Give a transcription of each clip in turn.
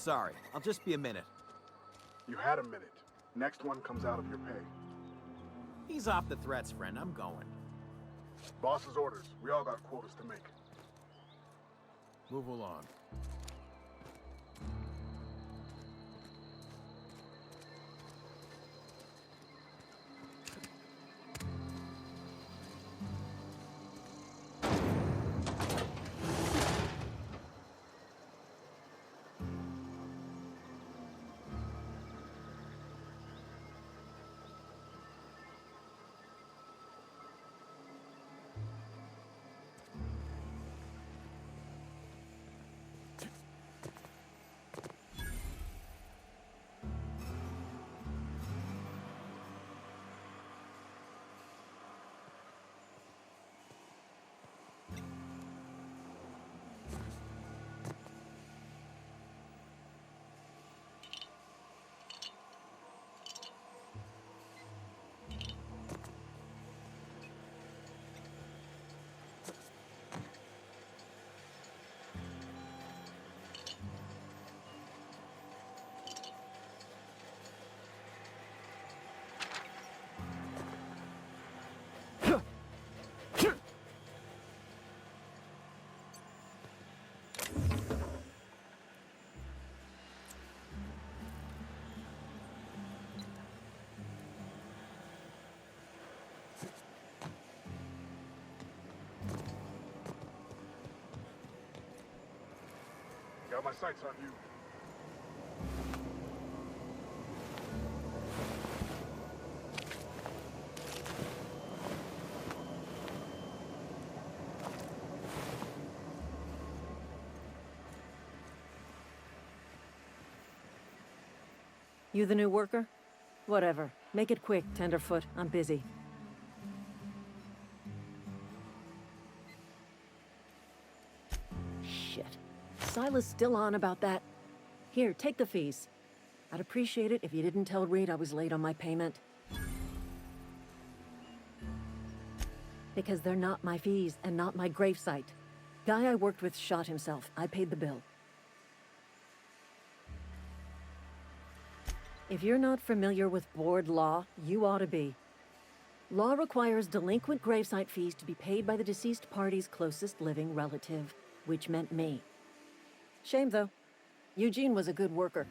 sorry. I'll just be a minute. You had a minute. Next one comes out of your pay. Ease off the threats, friend. I'm going. Boss's orders. We all got quotas to make. Move along. Got my sights on you. You the new worker? Whatever. Make it quick, tenderfoot. I'm busy. Shit. Silas still on about that. Here, take the fees. I'd appreciate it if you didn't tell Reed I was late on my payment. Because they're not my fees and not my gravesite. Guy I worked with shot himself. I paid the bill. If you're not familiar with board law, you ought to be. Law requires delinquent gravesite fees to be paid by the deceased party's closest living relative, which meant me. Shame, though. Eugene was a good worker.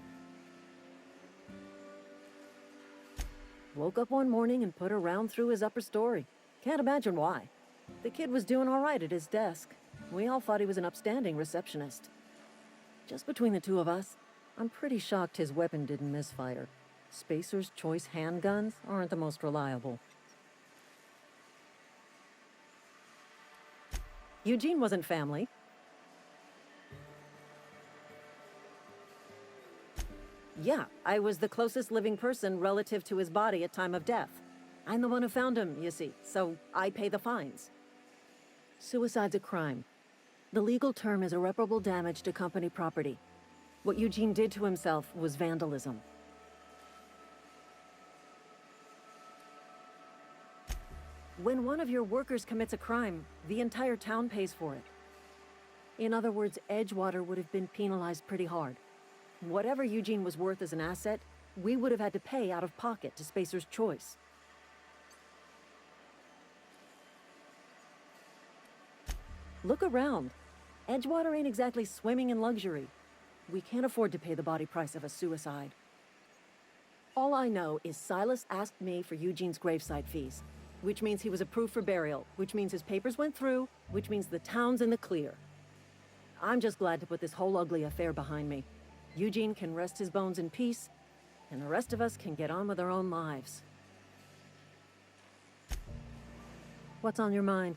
Woke up one morning and put a round through his upper story. Can't imagine why. The kid was doing all right at his desk. We all thought he was an upstanding receptionist. Just between the two of us, I'm pretty shocked his weapon didn't misfire. Spacer's Choice handguns aren't the most reliable. Eugene wasn't family. Yeah, I was the closest living person relative to his body at time of death. I'm the one who found him, you see, so I pay the fines. Suicide's a crime. The legal term is irreparable damage to company property. What Eugene did to himself was vandalism. When one of your workers commits a crime, the entire town pays for it. In other words, Edgewater would have been penalized pretty hard. Whatever Eugene was worth as an asset, we would have had to pay out of pocket to Spacer's Choice. Look around. Edgewater ain't exactly swimming in luxury. We can't afford to pay the body price of a suicide. All I know is Silas asked me for Eugene's gravesite fees, which means he was approved for burial, which means his papers went through, which means the town's in the clear. I'm just glad to put this whole ugly affair behind me. Eugene can rest his bones in peace, and the rest of us can get on with our own lives. What's on your mind?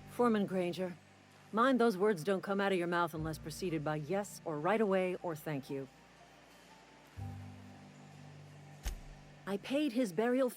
Foreman Granger. Mind those words don't come out of your mouth unless preceded by yes or right away or thank you. I paid his burial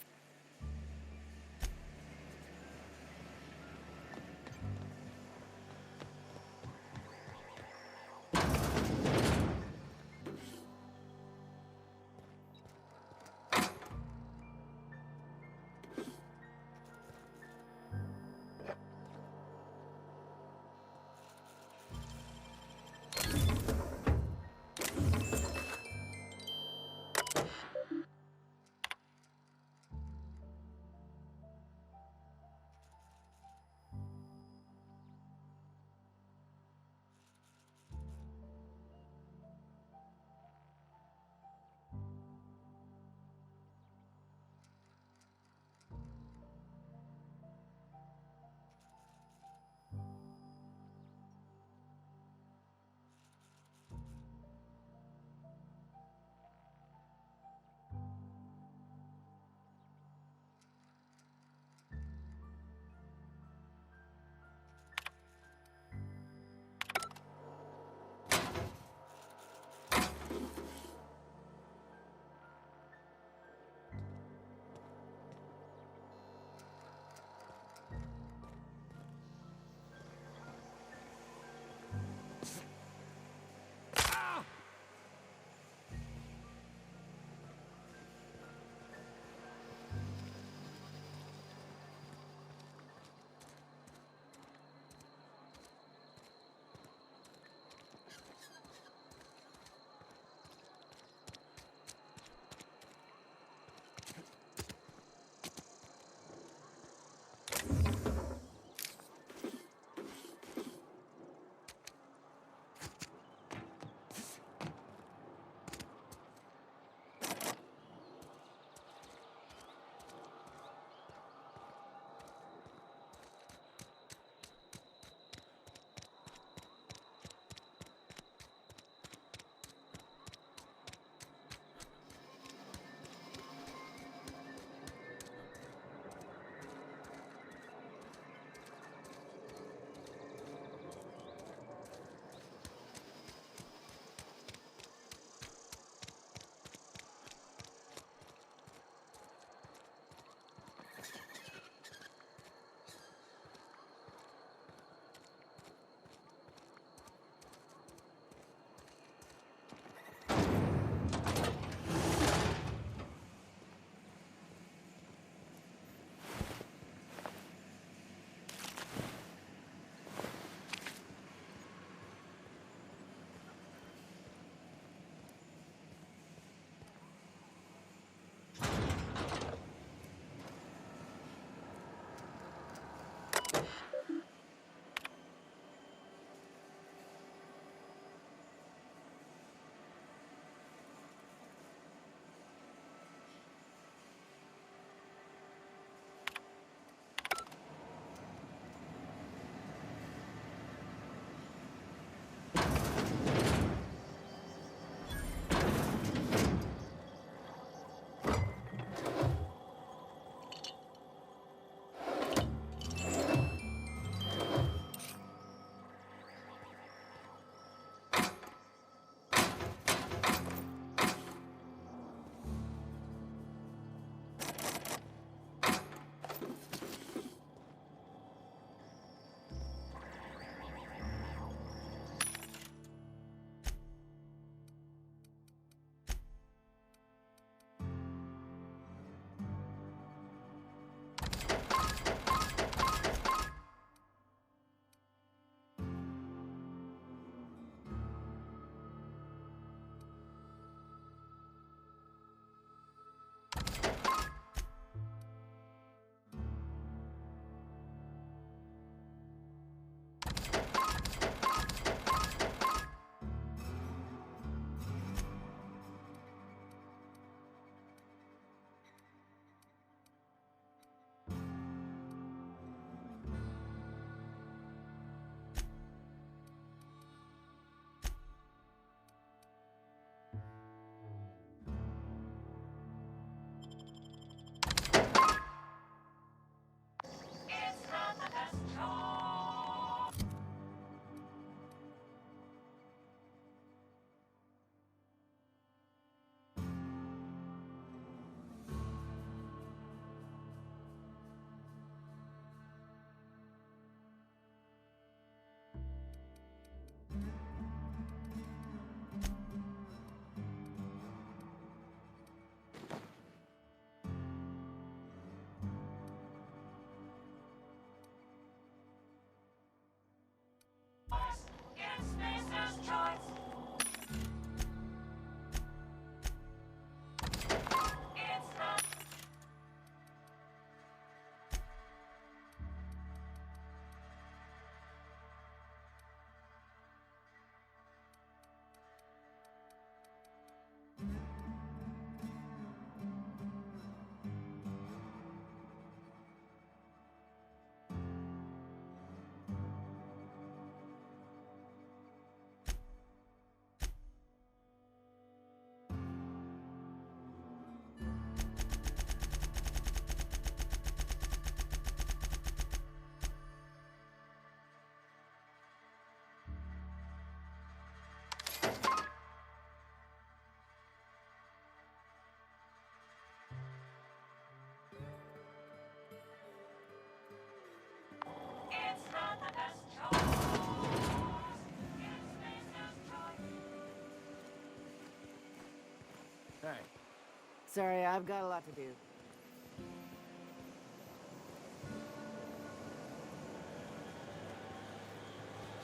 Sorry, I've got a lot to do.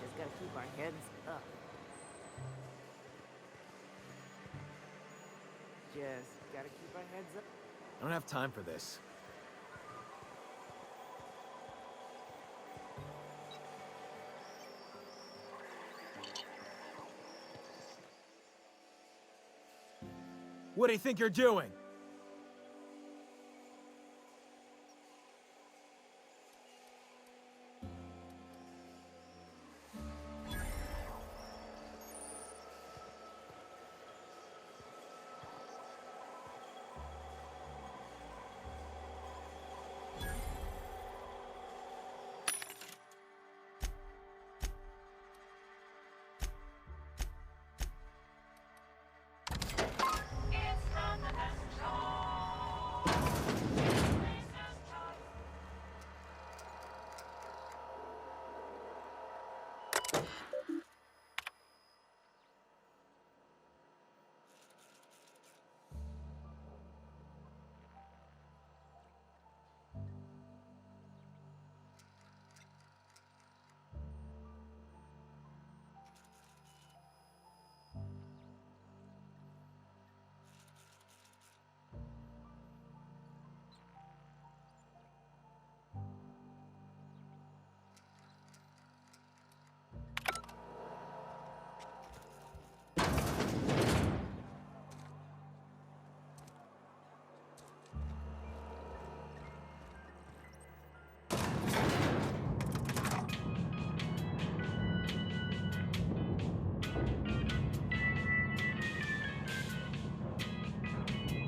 Just gotta keep our heads up. Just gotta keep our heads up. I don't have time for this. What do you think you're doing?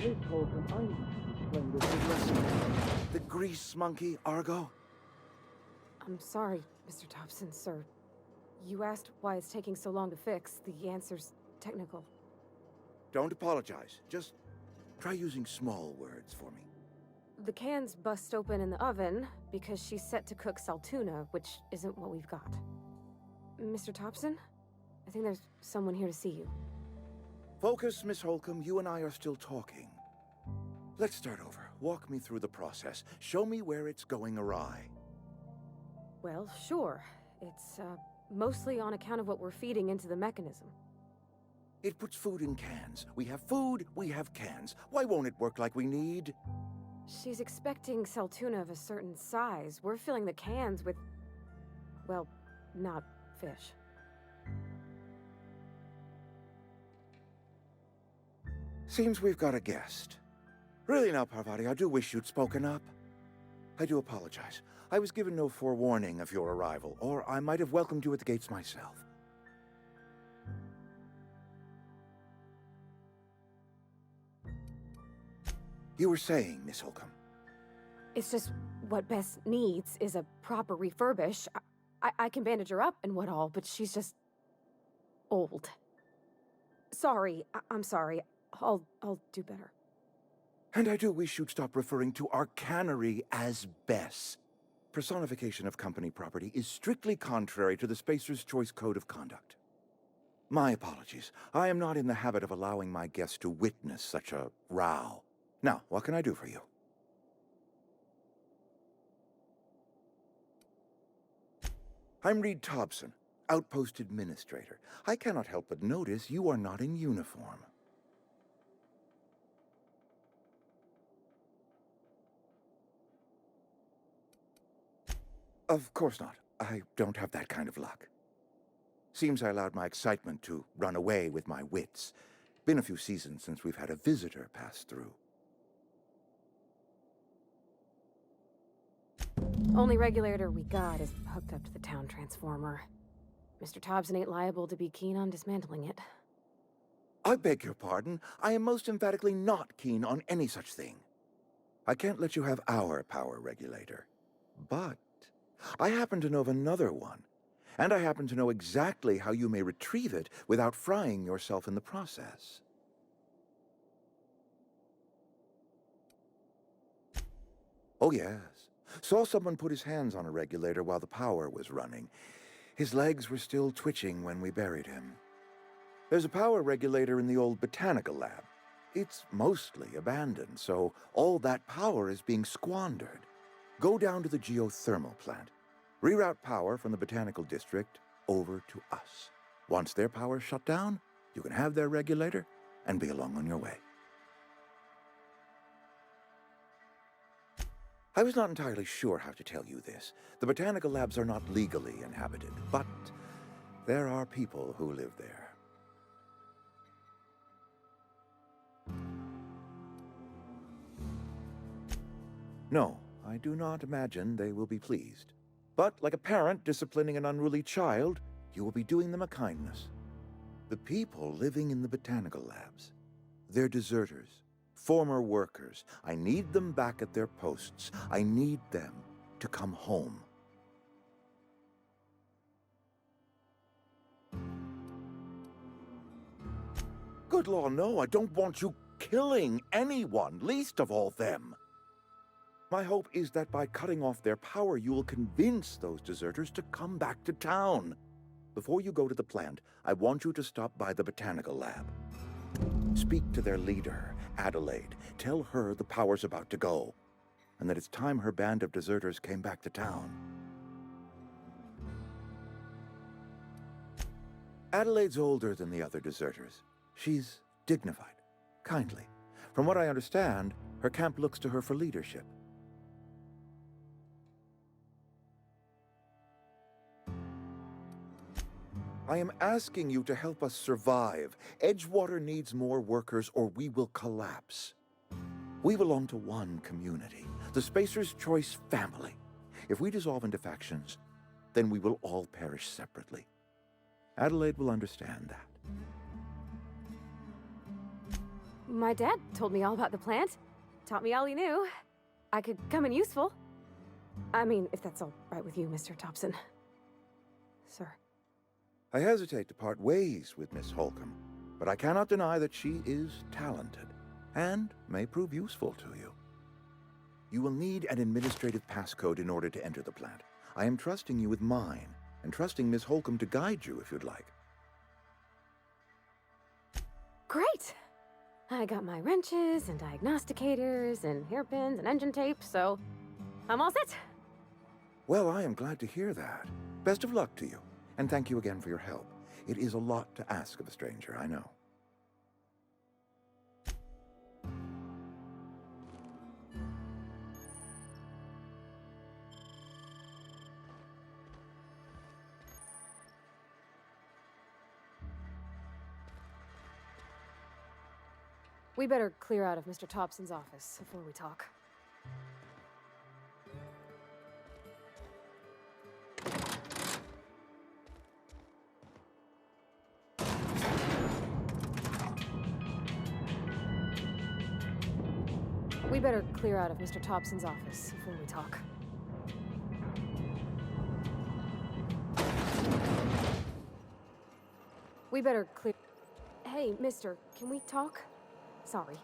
Please, Holcomb, I need to explain this addressing the grease monkey, Argo. I'm sorry, Mr. Thompson, sir. You asked why it's taking so long to fix. The answer's technical. Don't apologize. Just try using small words for me. The cans bust open in the oven because she's set to cook saltuna, which isn't what we've got. Mr. Thompson? I think there's someone here to see you. Focus, Miss Holcomb. You and I are still talking. Let's start over. Walk me through the process. Show me where it's going awry. Well, sure. It's, mostly on account of what we're feeding into the mechanism. It puts food in cans. We have food, we have cans. Why won't it work like we need? She's expecting saltuna of a certain size. We're filling the cans with, well, not fish. Seems we've got a guest. Really now, Parvati, I do wish you'd spoken up. I do apologize. I was given no forewarning of your arrival, or I might have welcomed you at the gates myself. You were saying, Miss Holcomb. It's just what Bess needs is a proper refurbish. I can bandage her up and what all, but she's just old. Sorry, I'm sorry. I'll do better. And I do wish you'd stop referring to our cannery as Bess. Personification of company property is strictly contrary to the Spacer's Choice Code of Conduct. My apologies. I am not in the habit of allowing my guests to witness such a row. Now, what can I do for you? I'm Reed Thompson, Outpost Administrator. I cannot help but notice you are not in uniform. Of course not. I don't have that kind of luck. Seems I allowed my excitement to run away with my wits. Been a few seasons since we've had a visitor pass through. Only regulator we got is hooked up to the town transformer. Mr. Thompson ain't liable to be keen on dismantling it. I beg your pardon. I am most emphatically not keen on any such thing. I can't let you have our power regulator. But I happen to know of another one. And I happen to know exactly how you may retrieve it without frying yourself in the process. Oh, yes. Saw someone put his hands on a regulator while the power was running. His legs were still twitching when we buried him. There's a power regulator in the old botanical lab. It's mostly abandoned, so all that power is being squandered. Go down to the geothermal plant. Reroute power from the Botanical District over to us. Once their power's shut down, you can have their regulator and be along on your way. I was not entirely sure how to tell you this. The botanical labs are not legally inhabited, but there are people who live there. No, I do not imagine they will be pleased. But like a parent disciplining an unruly child, you will be doing them a kindness. The people living in the botanical labs, they're deserters, former workers. I need them back at their posts. I need them to come home. Good law, no, I don't want you killing anyone, least of all them. My hope is that by cutting off their power, you will convince those deserters to come back to town. Before you go to the plant, I want you to stop by the botanical lab. Speak to their leader, Adelaide. Tell her the power's about to go, and that it's time her band of deserters came back to town. Adelaide's older than the other deserters. She's dignified, kindly. From what I understand, her camp looks to her for leadership. I am asking you to help us survive. Edgewater needs more workers or we will collapse. We belong to one community, the Spacer's Choice family. If we dissolve into factions, then we will all perish separately. Adelaide will understand that. My dad told me all about the plant. Taught me all he knew. I could come in useful. I mean, if that's all right with you, Mr. Thompson. Sir. I hesitate to part ways with Miss Holcomb, but I cannot deny that she is talented and may prove useful to you. You will need an administrative passcode in order to enter the plant. I am trusting you with mine, and trusting Miss Holcomb to guide you if you'd like. Great! I got my wrenches and diagnosticators and hairpins and engine tape, so I'm all set. Well, I am glad to hear that. Best of luck to you, and thank you again for your help. It is a lot to ask of a stranger, I know. We better clear out of Mr. Thompson's office before we talk. We better clear out of Mr. Thompson's office before we talk. We better clear... Hey, mister, can we talk? Sorry.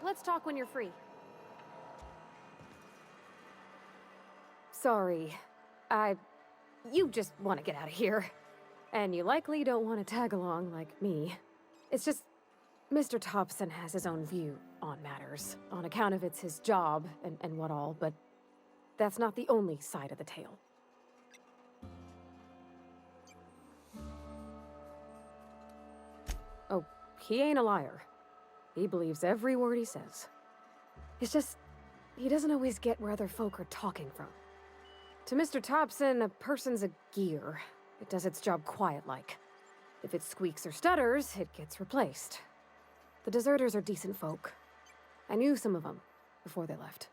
Let's talk when you're free. Sorry. You just want to get out of here. And you likely don't want to tag along like me. It's just... Mr. Thompson has his own view on matters, on account of it's his job and what all, but that's not the only side of the tale. Oh, he ain't a liar. He believes every word he says. It's just, he doesn't always get where other folk are talking from. To Mr. Thompson, a person's a gear. It does its job quiet-like. If it squeaks or stutters, it gets replaced. The deserters are decent folk. I knew some of them before they left.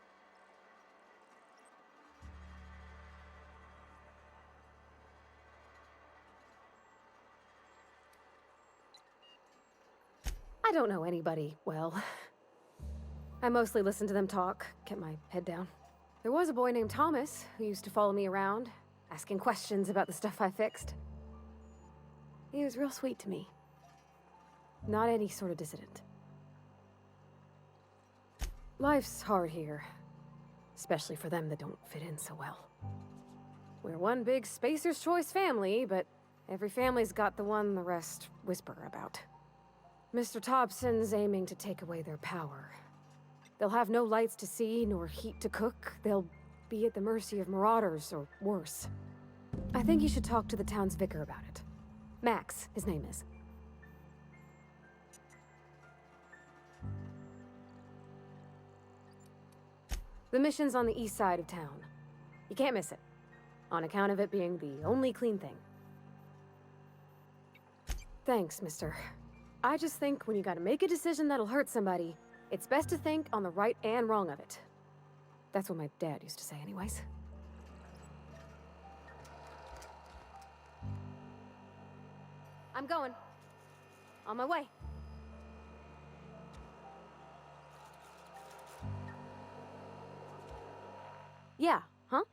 I don't know anybody well. I mostly listened to them talk, kept my head down. There was a boy named Thomas who used to follow me around, asking questions about the stuff I fixed. He was real sweet to me. Not any sort of dissident. Life's hard here, especially for them that don't fit in so well. We're one big Spacer's Choice family, but every family's got the one the rest whisper about. Mr. Thompson's aiming to take away their power. They'll have no lights to see, nor heat to cook. They'll be at the mercy of marauders, or worse. I think you should talk to the town's vicar about it. Max, his name is. The mission's on the east side of town. You can't miss it, on account of it being the only clean thing. Thanks, mister. I just think when you gotta make a decision that'll hurt somebody, it's best to think on the right and wrong of it. That's what my dad used to say anyways. I'm going. On my way. Yeah, huh?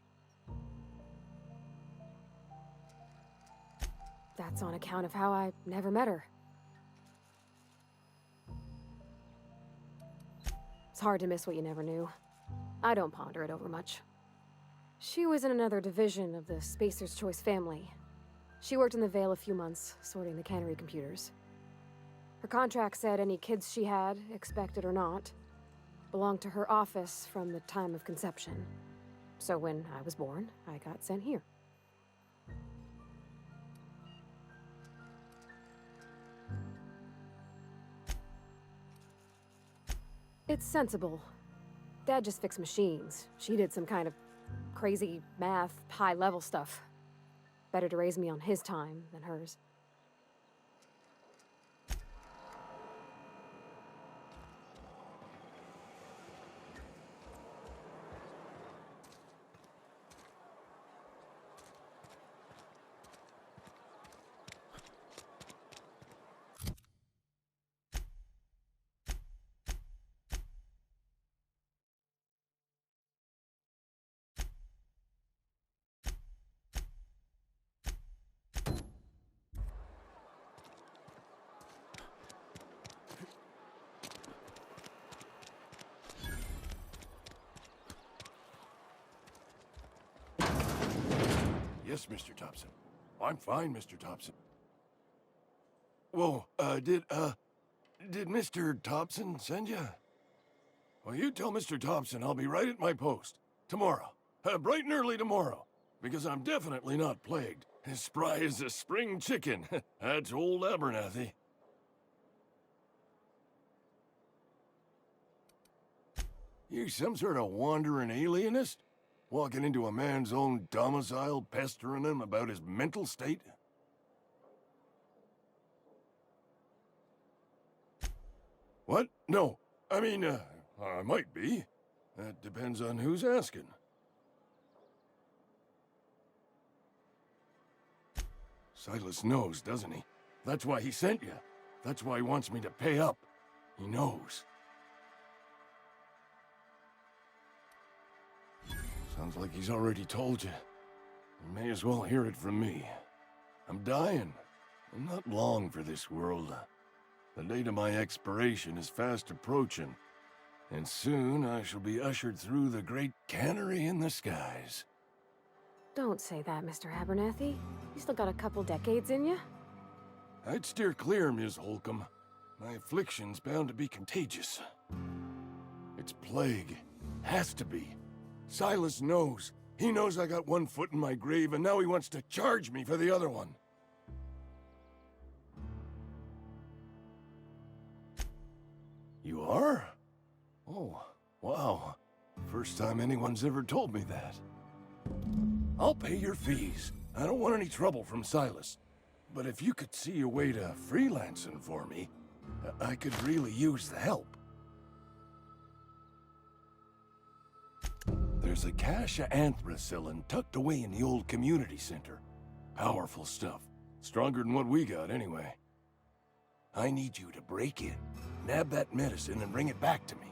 That's on account of how I never met her. It's hard to miss what you never knew. I don't ponder it over much. She was in another division of the Spacer's Choice family. She worked in the Vale a few months, sorting the cannery computers. Her contract said any kids she had, expected or not, belonged to her office from the time of conception. So when I was born, I got sent here. It's sensible. Dad just fixed machines. She did some kind of crazy math, high-level stuff. Better to raise me on his time than hers. Yes, Mr. Thompson. I'm fine, Mr. Thompson. Whoa, did Mr. Thompson send you? Well, you tell Mr. Thompson I'll be right at my post. Tomorrow. Bright and early tomorrow. Because I'm definitely not plagued. As spry as a spring chicken. That's old Abernathy. You some sort of wandering alienist? Walking into a man's own domicile, pestering him about his mental state? What? No. I mean, I might be. That depends on who's asking. Silas knows, doesn't he? That's why he sent you. That's why he wants me to pay up. He knows. Sounds like he's already told you. You may as well hear it from me. I'm dying. I'm not long for this world. The date of my expiration is fast approaching, and soon I shall be ushered through the great cannery in the skies. Don't say that, Mr. Abernathy. You still got a couple decades in you. I'd steer clear, Ms. Holcomb. My affliction's bound to be contagious. It's plague. Has to be. Silas knows. He knows I got one foot in my grave, and now he wants to charge me for the other one. You are? Oh, wow. First time anyone's ever told me that. I'll pay your fees. I don't want any trouble from Silas. But if you could see a way to freelancing for me, I could really use the help. There's a cache of anthracillin tucked away in the old community center. Powerful stuff. Stronger than what we got, anyway. I need you to break in, nab that medicine, and bring it back to me.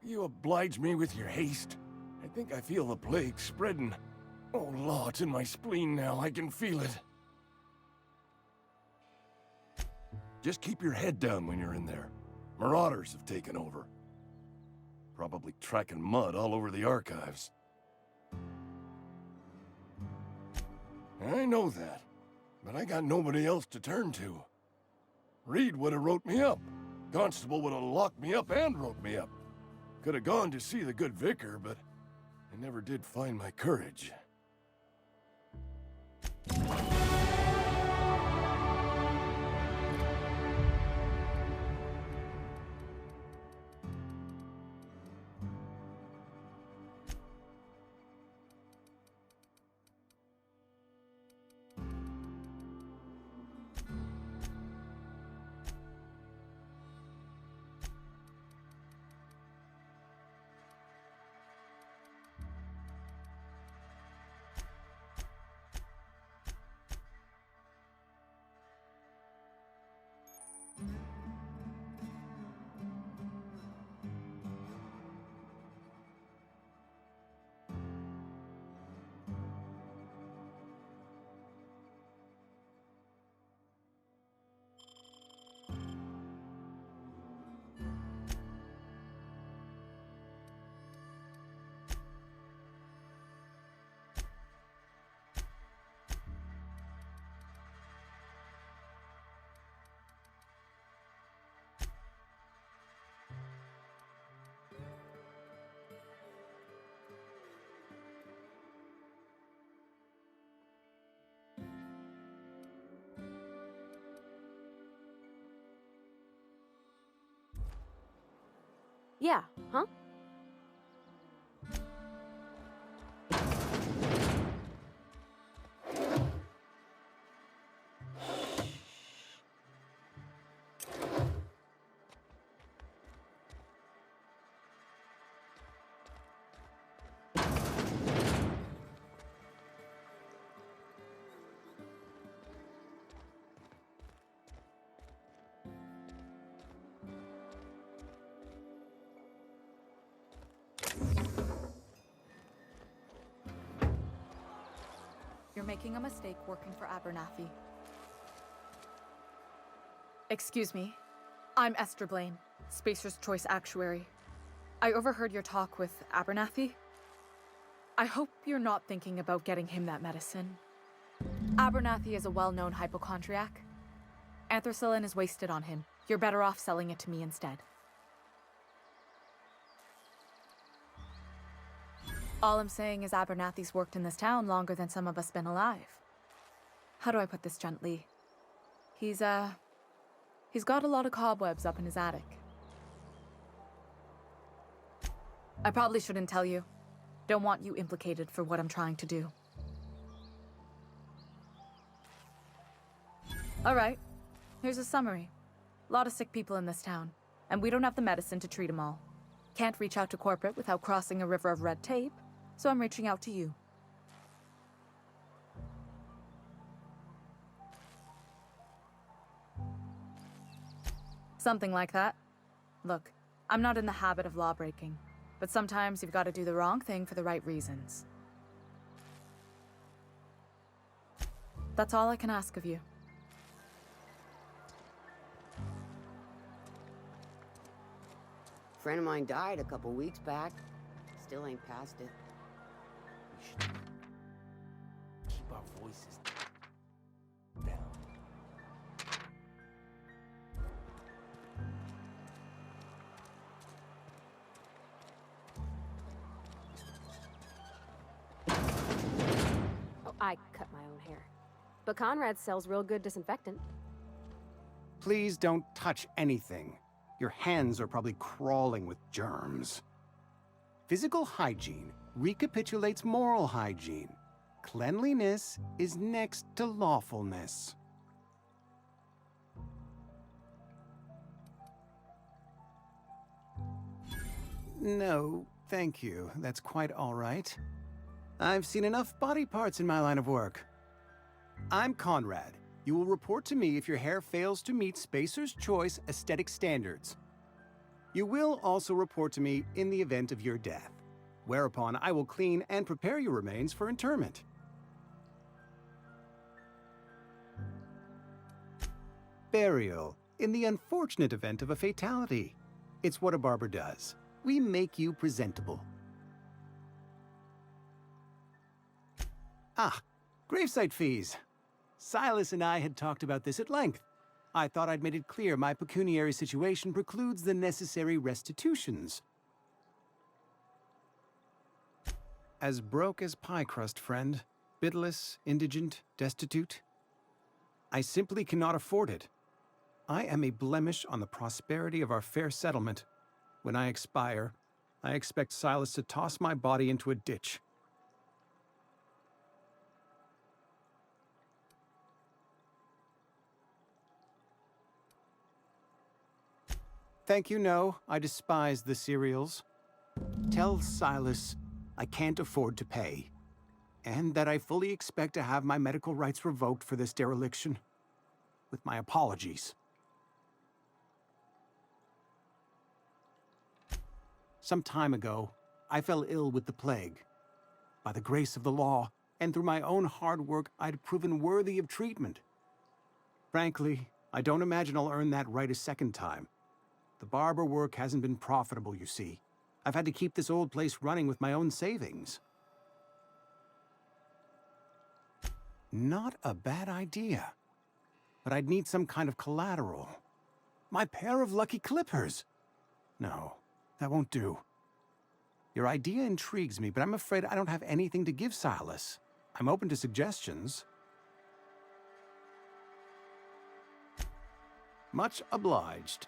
You oblige me with your haste. I think I feel the plague spreading. Oh, Law, it's in my spleen now. I can feel it. Just keep your head down when you're in there. Marauders have taken over. Probably tracking mud all over the archives. I know that. but I got nobody else to turn to. Reed would have wrote me up. Constable would have locked me up and wrote me up. Could have gone to see the good vicar, but I never did find my courage. Yeah, huh? You're making a mistake working for Abernathy. Excuse me. I'm Esther Blaine, Spacer's Choice Actuary. I overheard your talk with Abernathy. I hope you're not thinking about getting him that medicine. Abernathy is a well-known hypochondriac. Anthracillin is wasted on him. You're better off selling it to me instead. All I'm saying is Abernathy's worked in this town longer than some of us been alive. How do I put this gently? He's got a lot of cobwebs up in his attic. I probably shouldn't tell you. Don't want you implicated for what I'm trying to do. All right, here's a summary. A lot of sick people in this town, and we don't have the medicine to treat them all. Can't reach out to corporate without crossing a river of red tape, so I'm reaching out to you. Something like that. Look, I'm not in the habit of law breaking, but sometimes you've got to do the wrong thing for the right reasons. That's all I can ask of you. Friend of mine died a couple weeks back. Still ain't past it. We should keep our voices down. Oh, I cut my own hair. But Conrad sells real good disinfectant. Please don't touch anything. Your hands are probably crawling with germs. Physical hygiene recapitulates moral hygiene. Cleanliness is next to lawfulness. No, thank you. That's quite all right. I've seen enough body parts in my line of work. I'm Conrad. You will report to me if your hair fails to meet Spacer's Choice aesthetic standards. You will also report to me in the event of your death, whereupon I will clean and prepare your remains for interment. Burial, in the unfortunate event of a fatality. It's what a barber does. We make you presentable. Ah, gravesite fees. Silas and I had talked about this at length. I thought I'd made it clear my pecuniary situation precludes the necessary restitutions. As broke as pie crust, friend. Bitless, indigent, destitute. I simply cannot afford it. I am a blemish on the prosperity of our fair settlement. When I expire, I expect Silas to toss my body into a ditch. Thank you, no. I despise the cereals. Tell Silas I can't afford to pay, and that I fully expect to have my medical rights revoked for this dereliction. With my apologies. Some time ago, I fell ill with the plague. By the grace of the law, and through my own hard work, I'd proven worthy of treatment. Frankly, I don't imagine I'll earn that right a second time. The barber work hasn't been profitable, you see. I've had to keep this old place running with my own savings. Not a bad idea. But I'd need some kind of collateral. My pair of lucky clippers. No, that won't do. Your idea intrigues me, but I'm afraid I don't have anything to give Silas. I'm open to suggestions. Much obliged.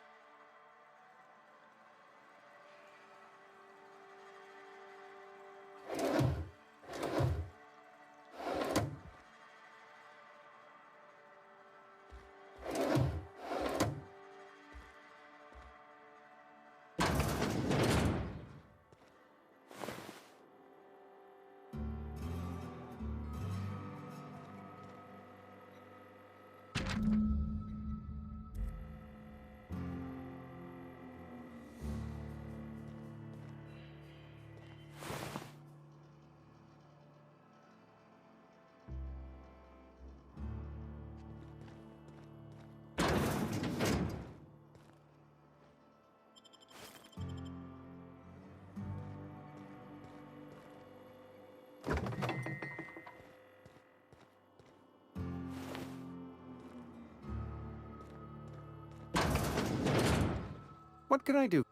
What can I do?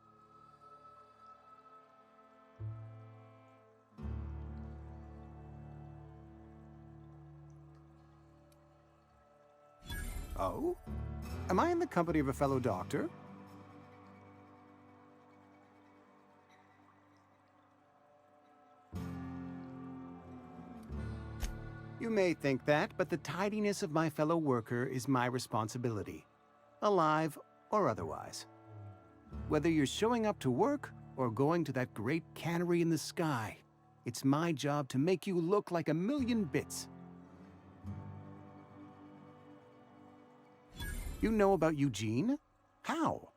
Oh? Am I in the company of a fellow doctor? You may think that, but the tidiness of my fellow worker is my responsibility, alive or otherwise. Whether you're showing up to work or going to that great cannery in the sky, it's my job to make you look like a million bits. You know about Eugene? How?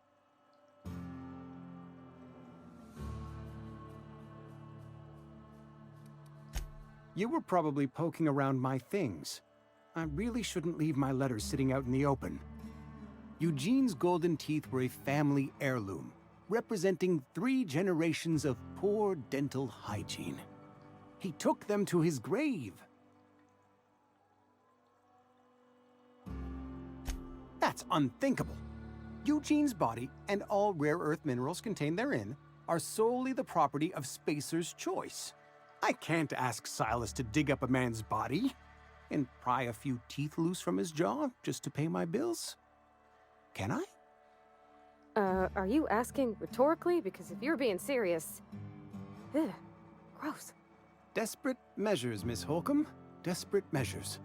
You were probably poking around my things. I really shouldn't leave my letters sitting out in the open. Eugene's golden teeth were a family heirloom, representing 3 generations of poor dental hygiene. He took them to his grave. That's unthinkable. Eugene's body and all rare earth minerals contained therein are solely the property of Spacer's Choice. I can't ask Silas to dig up a man's body and pry a few teeth loose from his jaw just to pay my bills. Can I? Are you asking rhetorically? Because if you're being serious... Ugh, gross. Desperate measures, Miss Holcomb. Desperate measures.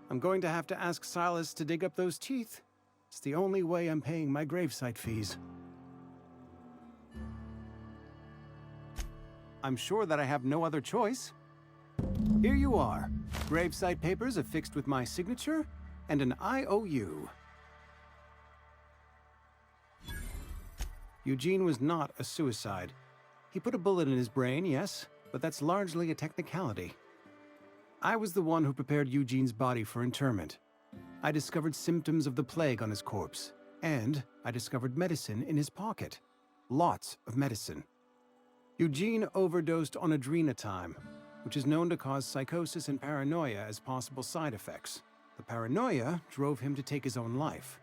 I'm going to have to ask Silas to dig up those teeth. It's the only way I'm paying my gravesite fees. I'm sure that I have no other choice. Here you are. Gravesite papers affixed with my signature and an IOU. Eugene was not a suicide. He put a bullet in his brain, yes, but that's largely a technicality. I was the one who prepared Eugene's body for interment. I discovered symptoms of the plague on his corpse, and I discovered medicine in his pocket. Lots of medicine. Eugene overdosed on adrenatime, which is known to cause psychosis and paranoia as possible side effects. The paranoia drove him to take his own life.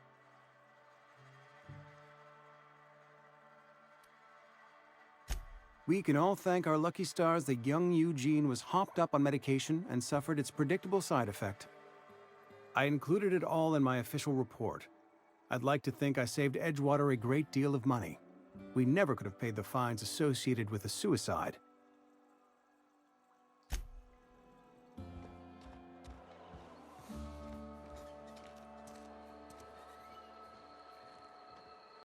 We can all thank our lucky stars that young Eugene was hopped up on medication and suffered its predictable side effect. I included it all in my official report. I'd like to think I saved Edgewater a great deal of money. We never could have paid the fines associated with the suicide.